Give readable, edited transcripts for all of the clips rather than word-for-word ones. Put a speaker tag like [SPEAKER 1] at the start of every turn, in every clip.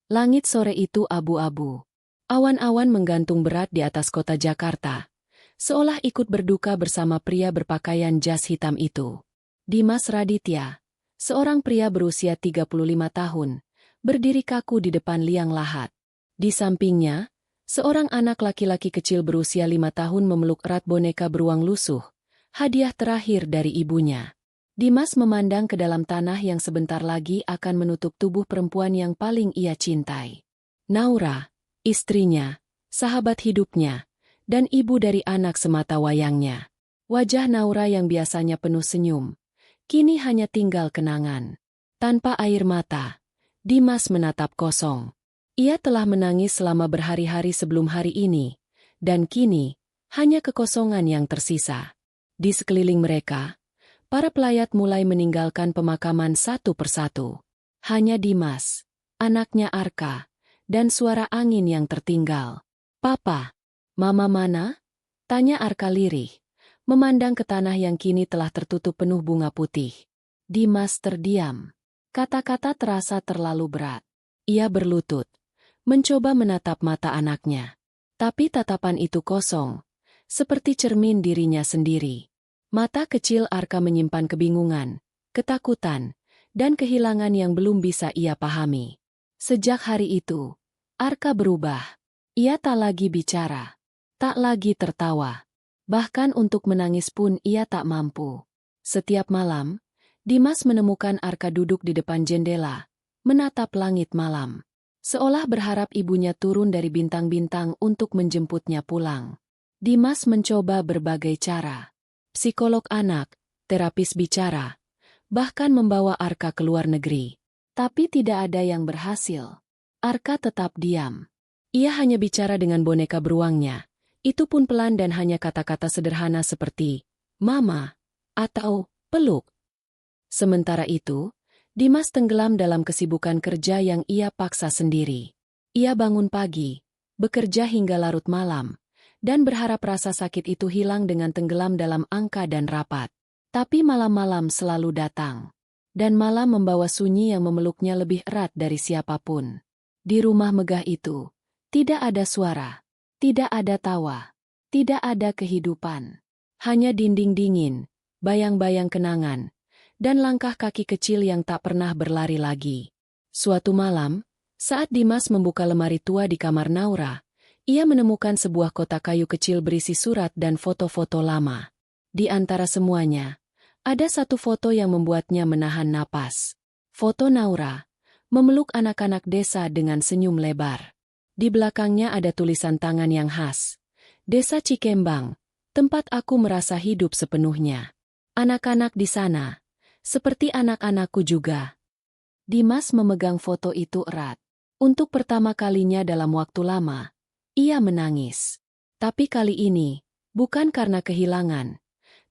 [SPEAKER 1] Langit sore itu abu-abu. Awan-awan menggantung berat di atas kota Jakarta, seolah ikut berduka bersama pria berpakaian jas hitam itu. Dimas Raditya, seorang pria berusia 35 tahun, berdiri kaku di depan liang lahat. Di sampingnya, seorang anak laki-laki kecil berusia 5 tahun memeluk erat boneka beruang lusuh, hadiah terakhir dari ibunya. Dimas memandang ke dalam tanah yang sebentar lagi akan menutup tubuh perempuan yang paling ia cintai. Naura, istrinya, sahabat hidupnya, dan ibu dari anak semata wayangnya. Wajah Naura yang biasanya penuh senyum, kini hanya tinggal kenangan. Tanpa air mata, Dimas menatap kosong. Ia telah menangis selama berhari-hari sebelum hari ini, dan kini, hanya kekosongan yang tersisa. Di sekeliling mereka, para pelayat mulai meninggalkan pemakaman satu persatu. Hanya Dimas, anaknya Arka, dan suara angin yang tertinggal. "Papa, Mama mana?" tanya Arka lirih, memandang ke tanah yang kini telah tertutup penuh bunga putih. Dimas terdiam. Kata-kata terasa terlalu berat. Ia berlutut, mencoba menatap mata anaknya. Tapi tatapan itu kosong, seperti cermin dirinya sendiri. Mata kecil Arka menyimpan kebingungan, ketakutan, dan kehilangan yang belum bisa ia pahami. Sejak hari itu, Arka berubah. Ia tak lagi bicara, tak lagi tertawa. Bahkan untuk menangis pun ia tak mampu. Setiap malam, Dimas menemukan Arka duduk di depan jendela, menatap langit malam. Seolah berharap ibunya turun dari bintang-bintang untuk menjemputnya pulang. Dimas mencoba berbagai cara. Psikolog anak, terapis bicara, bahkan membawa Arka ke luar negeri. Tapi tidak ada yang berhasil. Arka tetap diam. Ia hanya bicara dengan boneka beruangnya. Itu pun pelan dan hanya kata-kata sederhana seperti, "Mama," atau "peluk." Sementara itu, Dimas tenggelam dalam kesibukan kerja yang ia paksa sendiri. Ia bangun pagi, bekerja hingga larut malam, dan berharap rasa sakit itu hilang dengan tenggelam dalam angka dan rapat. Tapi malam-malam selalu datang. Dan malam membawa sunyi yang memeluknya lebih erat dari siapapun. Di rumah megah itu, tidak ada suara, tidak ada tawa, tidak ada kehidupan. Hanya dinding dingin, bayang-bayang kenangan, dan langkah kaki kecil yang tak pernah berlari lagi. Suatu malam, saat Dimas membuka lemari tua di kamar Naura, ia menemukan sebuah kotak kayu kecil berisi surat dan foto-foto lama. Di antara semuanya, ada satu foto yang membuatnya menahan napas. Foto Naura, memeluk anak-anak desa dengan senyum lebar. Di belakangnya ada tulisan tangan yang khas. "Desa Cikembang, tempat aku merasa hidup sepenuhnya. Anak-anak di sana, seperti anak-anakku juga." Dimas memegang foto itu erat. Untuk pertama kalinya dalam waktu lama, ia menangis. Tapi kali ini, bukan karena kehilangan,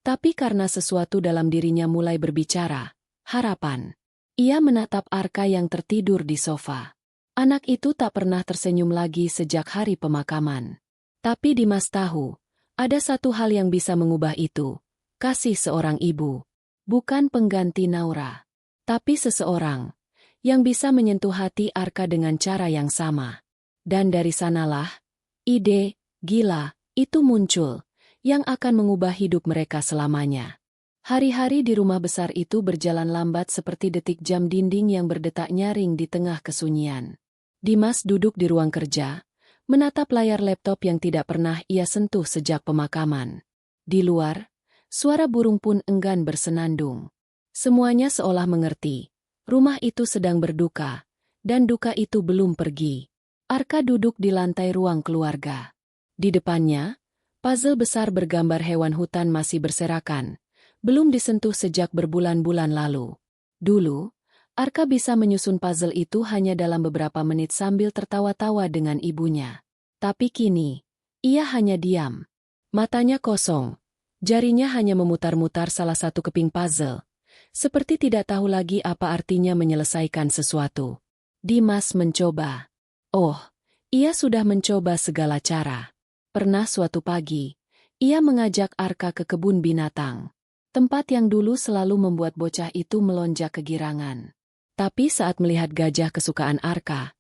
[SPEAKER 1] tapi karena sesuatu dalam dirinya mulai berbicara, harapan. Ia menatap Arka yang tertidur di sofa. Anak itu tak pernah tersenyum lagi sejak hari pemakaman. Tapi Dimas tahu, ada satu hal yang bisa mengubah itu, kasih seorang ibu. Bukan pengganti Naura, tapi seseorang yang bisa menyentuh hati Arka dengan cara yang sama. Dan dari sanalah, ide gila itu muncul, yang akan mengubah hidup mereka selamanya. Hari-hari di rumah besar itu berjalan lambat seperti detik jam dinding yang berdetak nyaring di tengah kesunyian. Dimas duduk di ruang kerja, menatap layar laptop yang tidak pernah ia sentuh sejak pemakaman. Di luar, suara burung pun enggan bersenandung. Semuanya seolah mengerti, rumah itu sedang berduka, dan duka itu belum pergi. Arka duduk di lantai ruang keluarga. Di depannya, puzzle besar bergambar hewan hutan masih berserakan, belum disentuh sejak berbulan-bulan lalu. Dulu, Arka bisa menyusun puzzle itu hanya dalam beberapa menit sambil tertawa-tawa dengan ibunya. Tapi kini, ia hanya diam. Matanya kosong, jarinya hanya memutar-mutar salah satu keping puzzle, seperti tidak tahu lagi apa artinya menyelesaikan sesuatu. Dimas mencoba. Oh, ia sudah mencoba segala cara. Pernah suatu pagi, ia mengajak Arka ke kebun binatang. Tempat yang dulu selalu membuat bocah itu melonjak kegirangan. Tapi saat melihat gajah kesukaan Arka,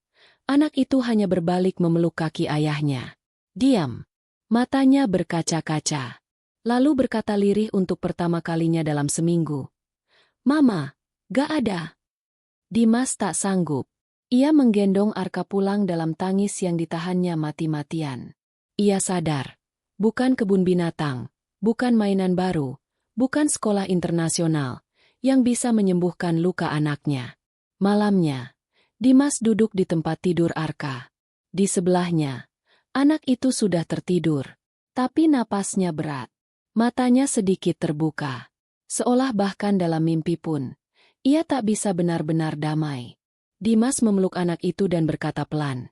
[SPEAKER 1] Anak itu hanya berbalik memeluk kaki ayahnya. Diam. Matanya berkaca-kaca. Lalu berkata lirih untuk pertama kalinya dalam seminggu. Mama, gak ada. Dimas tak sanggup. Ia menggendong Arka pulang dalam tangis yang ditahannya mati-matian. Ia sadar. Bukan kebun binatang, bukan mainan baru, bukan sekolah internasional yang bisa menyembuhkan luka anaknya. Malamnya, Dimas duduk di tempat tidur Arka. Di sebelahnya, anak itu sudah tertidur, tapi napasnya berat. Matanya sedikit terbuka. Seolah bahkan dalam mimpi pun, ia tak bisa benar-benar damai. Dimas memeluk anak itu dan berkata pelan.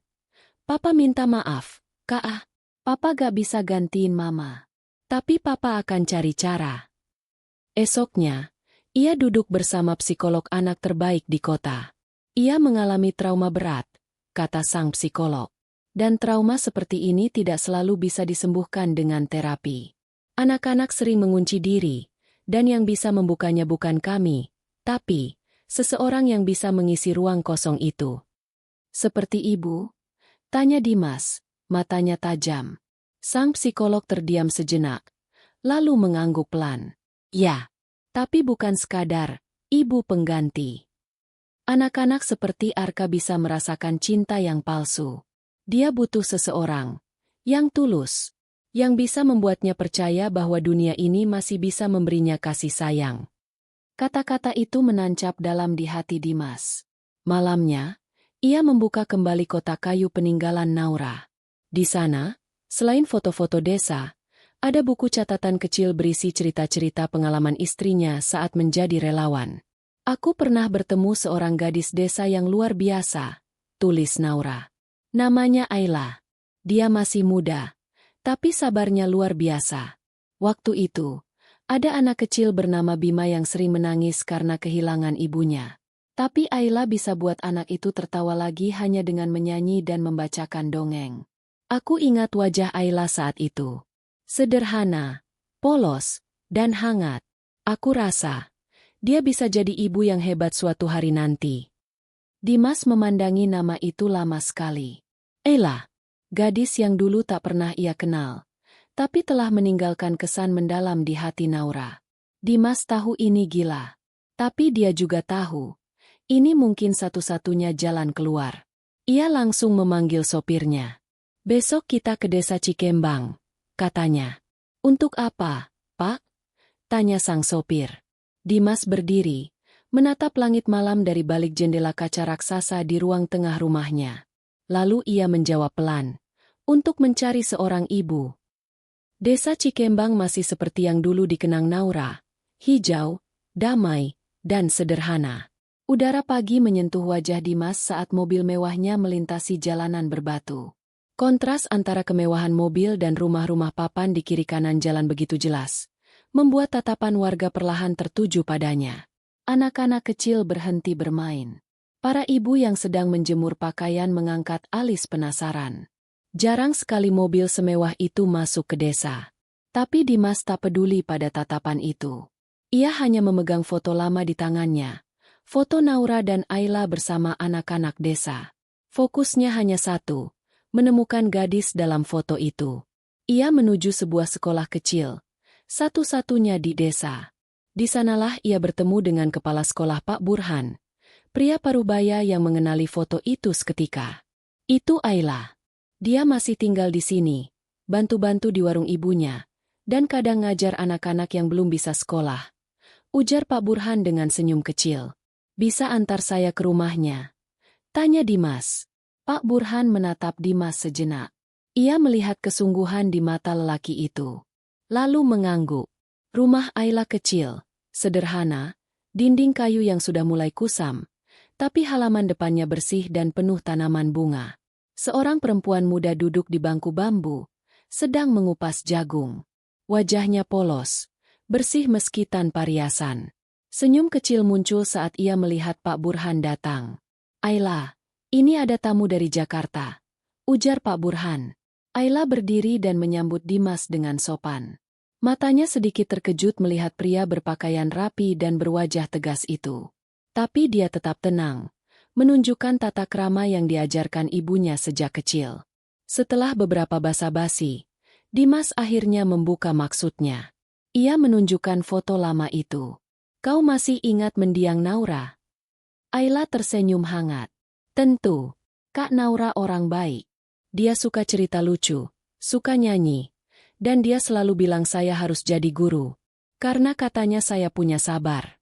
[SPEAKER 1] Papa minta maaf, Kak. Papa gak bisa gantiin Mama. Tapi Papa akan cari cara. Esoknya, ia duduk bersama psikolog anak terbaik di kota. Ia mengalami trauma berat, kata sang psikolog. Dan trauma seperti ini tidak selalu bisa disembuhkan dengan terapi. Anak-anak sering mengunci diri, dan yang bisa membukanya bukan kami, tapi seseorang yang bisa mengisi ruang kosong itu. Seperti ibu? Tanya Dimas, matanya tajam. Sang psikolog terdiam sejenak, lalu mengangguk pelan. Ya, tapi bukan sekadar ibu pengganti. Anak-anak seperti Arka bisa merasakan cinta yang palsu. Dia butuh seseorang yang tulus, yang bisa membuatnya percaya bahwa dunia ini masih bisa memberinya kasih sayang. Kata-kata itu menancap dalam di hati Dimas. Malamnya, ia membuka kembali kotak kayu peninggalan Naura. Di sana, selain foto-foto desa, ada buku catatan kecil berisi cerita-cerita pengalaman istrinya saat menjadi relawan. Aku pernah bertemu seorang gadis desa yang luar biasa, tulis Naura. Namanya Ayla. Dia masih muda, tapi sabarnya luar biasa. Waktu itu, ada anak kecil bernama Bima yang sering menangis karena kehilangan ibunya. Tapi Ayla bisa buat anak itu tertawa lagi hanya dengan menyanyi dan membacakan dongeng. Aku ingat wajah Ayla saat itu. Sederhana, polos, dan hangat. Aku rasa, dia bisa jadi ibu yang hebat suatu hari nanti. Dimas memandangi nama itu lama sekali. Ayla, gadis yang dulu tak pernah ia kenal, tapi telah meninggalkan kesan mendalam di hati Naura. Dimas tahu ini gila, tapi dia juga tahu, ini mungkin satu-satunya jalan keluar. Ia langsung memanggil sopirnya. Besok kita ke desa Cikembang, katanya. Untuk apa, Pak? Tanya sang sopir. Dimas berdiri, menatap langit malam dari balik jendela kaca raksasa di ruang tengah rumahnya. Lalu ia menjawab pelan, untuk mencari seorang ibu. Desa Cikembang masih seperti yang dulu dikenang Naura, hijau, damai, dan sederhana. Udara pagi menyentuh wajah Dimas saat mobil mewahnya melintasi jalanan berbatu. Kontras antara kemewahan mobil dan rumah-rumah papan di kiri kanan jalan begitu jelas, membuat tatapan warga perlahan tertuju padanya. Anak-anak kecil berhenti bermain. Para ibu yang sedang menjemur pakaian mengangkat alis penasaran. Jarang sekali mobil semewah itu masuk ke desa. Tapi Dimas tak peduli pada tatapan itu. Ia hanya memegang foto lama di tangannya. Foto Naura dan Ayla bersama anak-anak desa. Fokusnya hanya satu. Menemukan gadis dalam foto itu. Ia menuju sebuah sekolah kecil, satu-satunya di desa. Di sanalah ia bertemu dengan kepala sekolah Pak Burhan, pria parubaya yang mengenali foto itu seketika. Itu Ayla. Dia masih tinggal di sini, bantu-bantu di warung ibunya, dan kadang ngajar anak-anak yang belum bisa sekolah. Ujar Pak Burhan dengan senyum kecil. Bisa antar saya ke rumahnya? Tanya Dimas. Pak Burhan menatap Dimas sejenak. Ia melihat kesungguhan di mata lelaki itu. Lalu mengangguk. Rumah Ayla kecil, sederhana, dinding kayu yang sudah mulai kusam, tapi halaman depannya bersih dan penuh tanaman bunga. Seorang perempuan muda duduk di bangku bambu, sedang mengupas jagung. Wajahnya polos, bersih meski tanpa riasan. Senyum kecil muncul saat ia melihat Pak Burhan datang. Ayla, ini ada tamu dari Jakarta, ujar Pak Burhan. Ayla berdiri dan menyambut Dimas dengan sopan. Matanya sedikit terkejut melihat pria berpakaian rapi dan berwajah tegas itu. Tapi dia tetap tenang, menunjukkan tata krama yang diajarkan ibunya sejak kecil. Setelah beberapa basa-basi, Dimas akhirnya membuka maksudnya. Ia menunjukkan foto lama itu. Kau masih ingat mendiang Naura? Ayla tersenyum hangat. Tentu, Kak Naura orang baik. Dia suka cerita lucu, suka nyanyi, dan dia selalu bilang saya harus jadi guru, karena katanya saya punya sabar.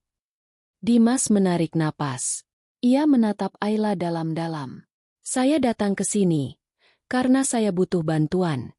[SPEAKER 1] Dimas menarik napas. Ia menatap Ayla dalam-dalam. Saya datang ke sini karena saya butuh bantuan.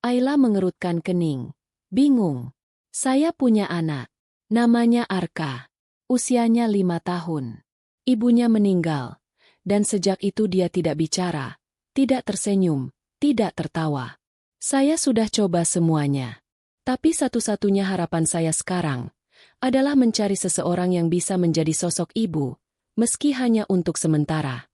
[SPEAKER 1] Ayla mengerutkan kening. Bingung. Saya punya anak. Namanya Arka. Usianya 5 tahun. Ibunya meninggal. Dan sejak itu dia tidak bicara, tidak tersenyum, tidak tertawa. Saya sudah coba semuanya. Tapi satu-satunya harapan saya sekarang adalah mencari seseorang yang bisa menjadi sosok ibu, meski hanya untuk sementara.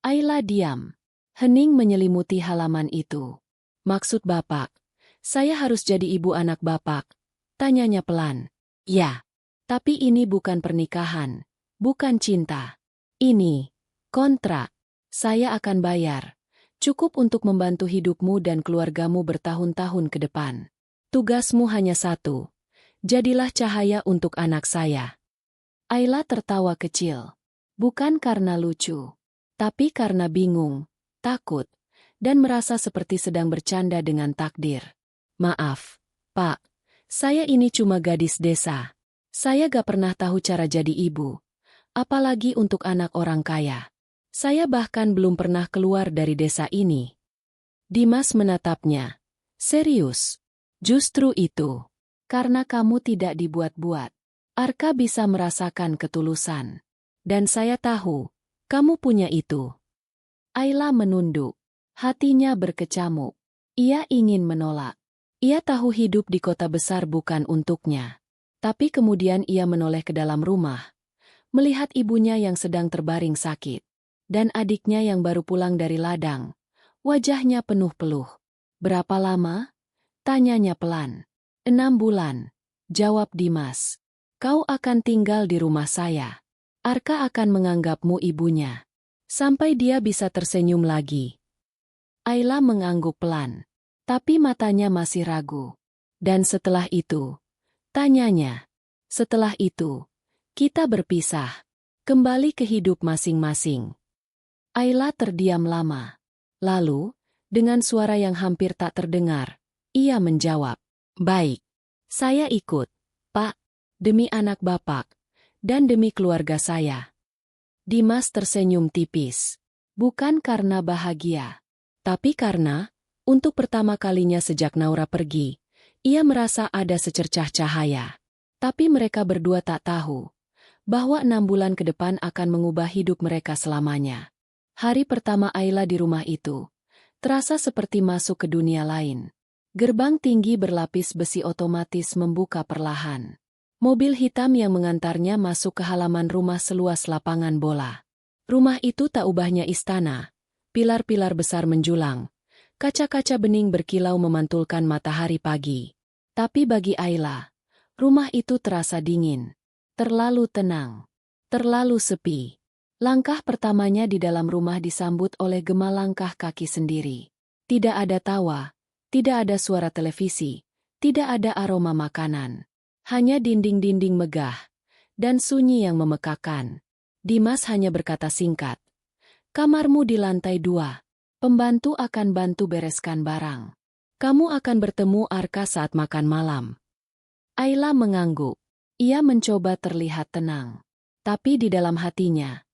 [SPEAKER 1] Ayla diam. Hening menyelimuti halaman itu. Maksud Bapak, saya harus jadi ibu anak Bapak? Tanyanya pelan. Ya, tapi ini bukan pernikahan, bukan cinta. Ini kontrak. Saya akan bayar. Cukup untuk membantu hidupmu dan keluargamu bertahun-tahun ke depan. Tugasmu hanya satu. Jadilah cahaya untuk anak saya. Ayla tertawa kecil. Bukan karena lucu, tapi karena bingung, takut, dan merasa seperti sedang bercanda dengan takdir. Maaf, Pak. Saya ini cuma gadis desa. Saya gak pernah tahu cara jadi ibu. Apalagi untuk anak orang kaya. Saya bahkan belum pernah keluar dari desa ini. Dimas menatapnya. Serius? Justru itu. Karena kamu tidak dibuat-buat. Arka bisa merasakan ketulusan. Dan saya tahu, kamu punya itu. Ayla menunduk. Hatinya berkecamuk. Ia ingin menolak. Ia tahu hidup di kota besar bukan untuknya. Tapi kemudian ia menoleh ke dalam rumah. Melihat ibunya yang sedang terbaring sakit. Dan adiknya yang baru pulang dari ladang. Wajahnya penuh peluh. Berapa lama? Tanyanya pelan. 6 bulan. Jawab Dimas. Kau akan tinggal di rumah saya. Arka akan menganggapmu ibunya. Sampai dia bisa tersenyum lagi. Ayla mengangguk pelan. Tapi matanya masih ragu. Dan setelah itu? Tanyanya. Setelah itu, kita berpisah. Kembali ke hidup masing-masing. Ayla terdiam lama. Lalu, dengan suara yang hampir tak terdengar, ia menjawab. Baik. Saya ikut, Pak. Demi anak Bapak. Dan demi keluarga saya. Dimas tersenyum tipis. Bukan karena bahagia. Tapi karena, untuk pertama kalinya sejak Naura pergi, ia merasa ada secercah cahaya. Tapi mereka berdua tak tahu bahwa 6 bulan ke depan akan mengubah hidup mereka selamanya. Hari pertama Ayla di rumah itu terasa seperti masuk ke dunia lain. Gerbang tinggi berlapis besi otomatis membuka perlahan. Mobil hitam yang mengantarnya masuk ke halaman rumah seluas lapangan bola. Rumah itu tak ubahnya istana. Pilar-pilar besar menjulang. Kaca-kaca bening berkilau memantulkan matahari pagi. Tapi bagi Ayla, rumah itu terasa dingin. Terlalu tenang. Terlalu sepi. Langkah pertamanya di dalam rumah disambut oleh gema langkah kaki sendiri. Tidak ada tawa, tidak ada suara televisi, tidak ada aroma makanan. Hanya dinding-dinding megah, dan sunyi yang memekakan. Dimas hanya berkata singkat. Kamarmu di lantai 2. Pembantu akan bantu bereskan barang. Kamu akan bertemu Arka saat makan malam. Ayla mengangguk. Ia mencoba terlihat tenang. Tapi di dalam hatinya,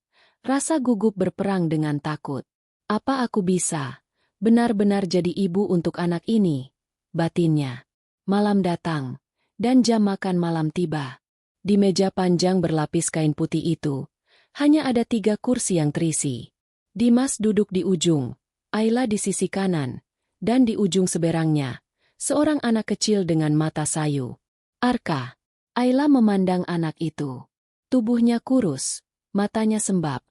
[SPEAKER 1] rasa gugup berperang dengan takut. Apa aku bisa benar-benar jadi ibu untuk anak ini? Batinnya. Malam datang. Dan jam makan malam tiba. Di meja panjang berlapis kain putih itu, hanya ada 3 kursi yang terisi. Dimas duduk di ujung, Ayla di sisi kanan, dan di ujung seberangnya, seorang anak kecil dengan mata sayu. Arka. Ayla memandang anak itu. Tubuhnya kurus, matanya sembab,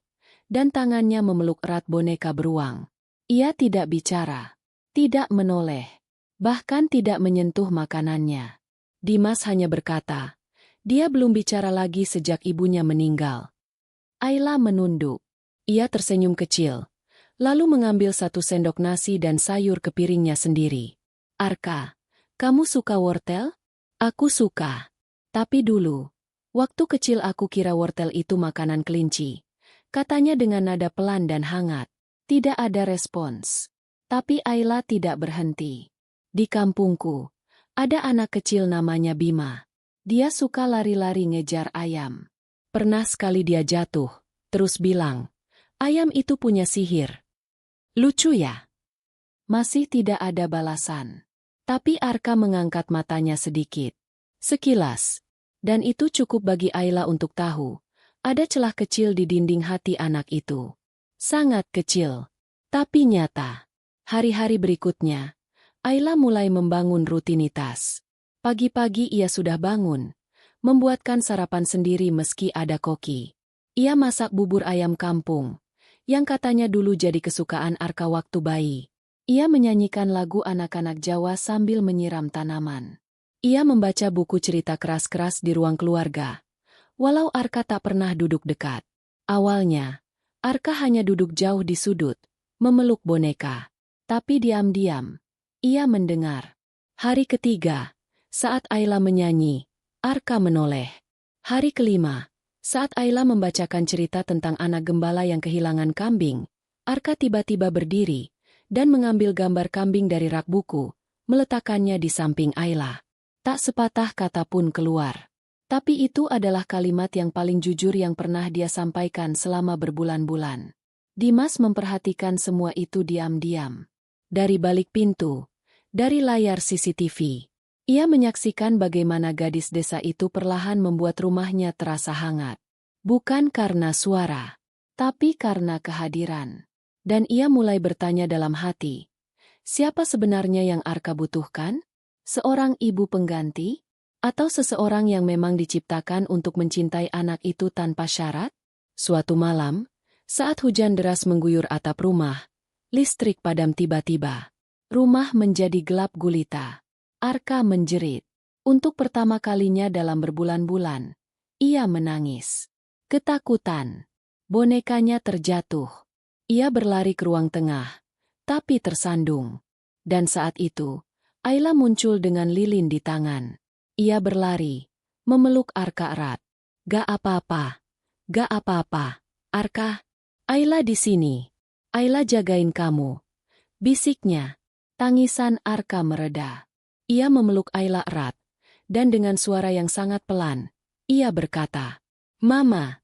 [SPEAKER 1] dan tangannya memeluk erat boneka beruang. Ia tidak bicara, tidak menoleh, bahkan tidak menyentuh makanannya. Dimas hanya berkata, dia belum bicara lagi sejak ibunya meninggal. Ayla menunduk. Ia tersenyum kecil, lalu mengambil 1 sendok nasi dan sayur ke piringnya sendiri. Arka, kamu suka wortel? Aku suka. Tapi dulu, waktu kecil aku kira wortel itu makanan kelinci. Katanya dengan nada pelan dan hangat. Tidak ada respons. Tapi Ayla tidak berhenti. Di kampungku, ada anak kecil namanya Bima. Dia suka lari-lari ngejar ayam. Pernah sekali dia jatuh, terus bilang, ayam itu punya sihir. Lucu ya? Masih tidak ada balasan. Tapi Arka mengangkat matanya sedikit. Sekilas. Dan itu cukup bagi Ayla untuk tahu. Ada celah kecil di dinding hati anak itu. Sangat kecil. Tapi nyata. Hari-hari berikutnya, Ayla mulai membangun rutinitas. Pagi-pagi ia sudah bangun. Membuatkan sarapan sendiri meski ada koki. Ia masak bubur ayam kampung. Yang katanya dulu jadi kesukaan Arka waktu bayi. Ia menyanyikan lagu anak-anak Jawa sambil menyiram tanaman. Ia membaca buku cerita keras-keras di ruang keluarga. Walau Arka tak pernah duduk dekat. Awalnya, Arka hanya duduk jauh di sudut, memeluk boneka. Tapi diam-diam, ia mendengar. Hari ketiga, saat Ayla menyanyi, Arka menoleh. Hari kelima, saat Ayla membacakan cerita tentang anak gembala yang kehilangan kambing, Arka tiba-tiba berdiri dan mengambil gambar kambing dari rak buku, meletakkannya di samping Ayla. Tak sepatah kata pun keluar. Tapi itu adalah kalimat yang paling jujur yang pernah dia sampaikan selama berbulan-bulan. Dimas memperhatikan semua itu diam-diam. Dari balik pintu, dari layar CCTV, ia menyaksikan bagaimana gadis desa itu perlahan membuat rumahnya terasa hangat. Bukan karena suara, tapi karena kehadiran. Dan ia mulai bertanya dalam hati, siapa sebenarnya yang Arka butuhkan? Seorang ibu pengganti? Atau seseorang yang memang diciptakan untuk mencintai anak itu tanpa syarat? Suatu malam, saat hujan deras mengguyur atap rumah, listrik padam tiba-tiba. Rumah menjadi gelap gulita. Arka menjerit. Untuk pertama kalinya dalam berbulan-bulan, ia menangis. Ketakutan. Bonekanya terjatuh. Ia berlari ke ruang tengah, tapi tersandung. Dan saat itu, Ayla muncul dengan lilin di tangan. Ia berlari, memeluk Arka erat. Gak apa-apa, gak apa-apa, Arka. Ayla di sini. Ayla jagain kamu. Bisiknya. Tangisan Arka mereda. Ia memeluk Ayla erat, dan dengan suara yang sangat pelan, ia berkata, Mama.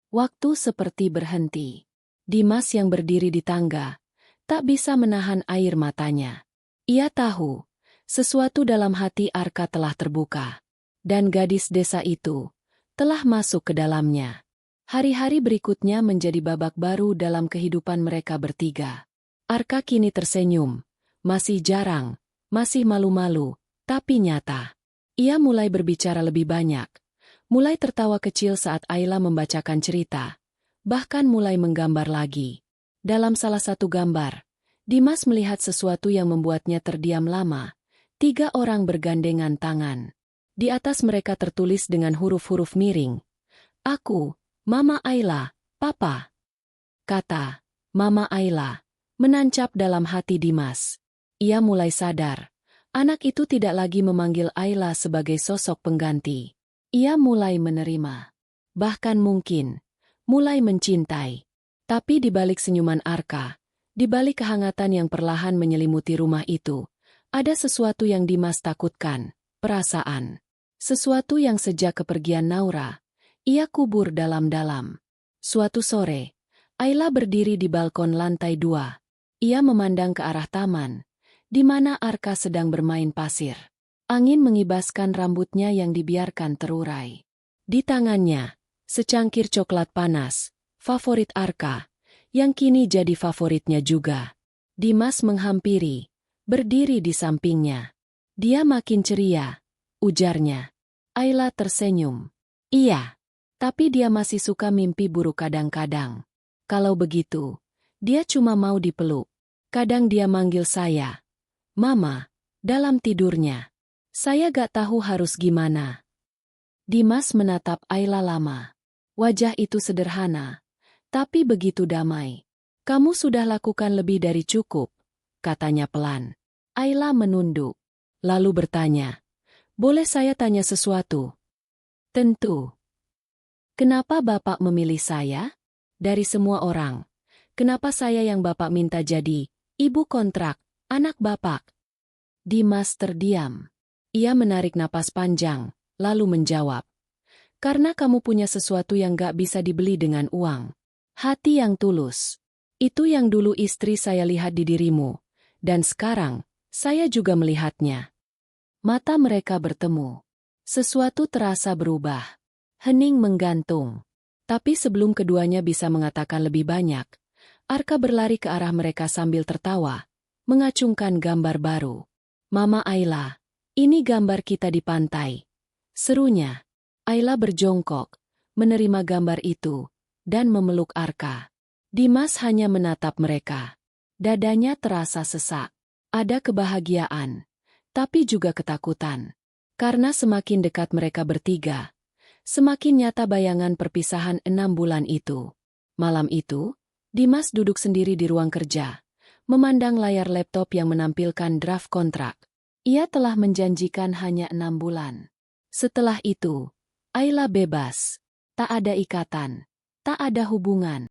[SPEAKER 1] Waktu seperti berhenti. Dimas yang berdiri di tangga, tak bisa menahan air matanya. Ia tahu, sesuatu dalam hati Arka telah terbuka. Dan gadis desa itu telah masuk ke dalamnya. Hari-hari berikutnya menjadi babak baru dalam kehidupan mereka bertiga. Arka kini tersenyum. Masih jarang, masih malu-malu, tapi nyata. Ia mulai berbicara lebih banyak. Mulai tertawa kecil saat Ayla membacakan cerita. Bahkan mulai menggambar lagi. Dalam salah satu gambar, Dimas melihat sesuatu yang membuatnya terdiam lama. 3 orang bergandengan tangan. Di atas mereka tertulis dengan huruf-huruf miring. Aku, Mama Ayla, Papa. Kata, Mama Ayla, menancap dalam hati Dimas. Ia mulai sadar. Anak itu tidak lagi memanggil Ayla sebagai sosok pengganti. Ia mulai menerima. Bahkan mungkin, mulai mencintai. Tapi di balik senyuman Arka, di balik kehangatan yang perlahan menyelimuti rumah itu, ada sesuatu yang Dimas takutkan, perasaan. Sesuatu yang sejak kepergian Naura, ia kubur dalam-dalam. Suatu sore, Ayla berdiri di balkon lantai 2. Ia memandang ke arah taman, di mana Arka sedang bermain pasir. Angin mengibaskan rambutnya yang dibiarkan terurai. Di tangannya, secangkir coklat panas, favorit Arka, yang kini jadi favoritnya juga. Dimas menghampiri, berdiri di sampingnya. Dia makin ceria, ujarnya. Ayla tersenyum. Iya, tapi dia masih suka mimpi buruk kadang-kadang. Kalau begitu, dia cuma mau dipeluk. Kadang dia manggil saya, Mama, dalam tidurnya. Saya gak tahu harus gimana. Dimas menatap Ayla lama. Wajah itu sederhana, Tapi begitu damai. Kamu sudah lakukan lebih dari cukup, katanya pelan. Ayla menunduk, lalu bertanya, boleh saya tanya sesuatu? Tentu. Kenapa Bapak memilih saya? Dari semua orang, kenapa saya yang Bapak minta jadi ibu kontrak anak Bapak? Dimas terdiam. Ia menarik napas panjang, lalu menjawab. Karena kamu punya sesuatu yang gak bisa dibeli dengan uang. Hati yang tulus. Itu yang dulu istri saya lihat di dirimu. Dan sekarang, saya juga melihatnya. Mata mereka bertemu. Sesuatu terasa berubah. Hening menggantung. Tapi sebelum keduanya bisa mengatakan lebih banyak, Arka berlari ke arah mereka sambil tertawa, mengacungkan gambar baru. Mama Ayla, ini gambar kita di pantai. Serunya. Ayla berjongkok, menerima gambar itu, dan memeluk Arka. Dimas hanya menatap mereka. Dadanya terasa sesak. Ada kebahagiaan, tapi juga ketakutan. Karena semakin dekat mereka bertiga, semakin nyata bayangan perpisahan 6 bulan itu. Malam itu, Dimas duduk sendiri di ruang kerja, memandang layar laptop yang menampilkan draft kontrak. Ia telah menjanjikan hanya 6 bulan. Setelah itu, Ayla bebas. Tak ada ikatan, tak ada hubungan.